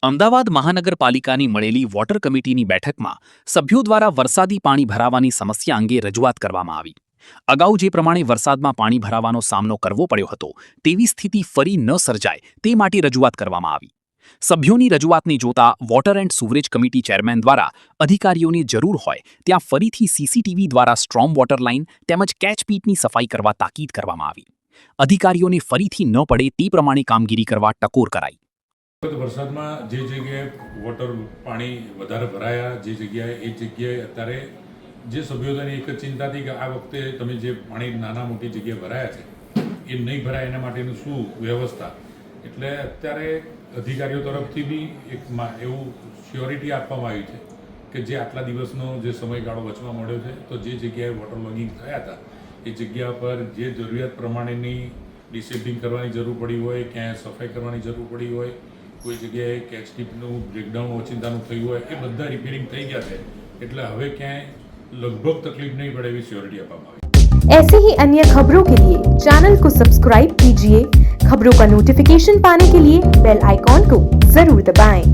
અમદાવાદ મહાનગરપાલિકાની મળેલી વોટર કમિટીની બેઠકમાં સભ્યો દ્વારા વરસાદી પાણી ભરાવાની સમસ્યા અંગે રજૂઆત કરવામાં આવી. અગાઉ જે પ્રમાણે વરસાદમાં પાણી ભરાવાનો સામનો કરવો પડ્યો હતો તેવી સ્થિતિ ફરી ન સર્જાય તે માટે રજૂઆત કરવામાં આવી. સભ્યોની રજૂઆતને જોતા વોટર એન્ડ સુવરેજ કમિટી ચેરમેન દ્વારા અધિકારીઓની જરૂર હોય ત્યાં ફરીથી સીસીટીવી દ્વારા સ્ટ્રોમ વોટર લાઇન તેમજ કેચપીટની સફાઈ કરવા તાકીદ કરવામાં આવી. અધિકારીઓને ફરીથી ન પડે તે પ્રમાણે કામગીરી કરવા ટકોર કરાઈ. વરસાદમાં જે જગ્યાએ વોટર પાણી વધારે ભરાયા જે જગ્યાએ એ જગ્યાએ અત્યારે જે સભ્યોની એક જ ચિંતા હતી કે આ વખતે તમે જે પાણી નાના મોટી જગ્યાએ ભરાયા છે એ નહીં ભરાય એના માટેનું શું વ્યવસ્થા. એટલે અત્યારે અધિકારીઓ તરફથી બી એક એવું શ્યોરિટી આપવામાં આવી છે કે જે આટલા દિવસનો જે સમયગાળો બચવા મળ્યો છે તો જે જગ્યાએ વોટર લોગિંગ થયા હતા એ જગ્યા પર જે જરૂરિયાત પ્રમાણેની ડિસિપ્લિન કરવાની જરૂર પડી હોય, ક્યાંય સફાઈ કરવાની જરૂર પડી હોય, કોઈ જગ્યાએ કેચટીપનું બ્રેકડાઉન ઓચિંતાનું થયું હોય એ બધા રિપેરિંગ થઈ ગયા છે. એટલે હવે ક્યાંય લગભગ તકલીફ નહીં પડે એવી શ્યોરિટી આપવામાં આવી. ऐसे ही अन्य खबरों के लिए चैनल को सब्सक्राइब कीजिए. खबरों का नोटिफिकेशन पाने के लिए बेल आइकॉन को जरूर दबाएं.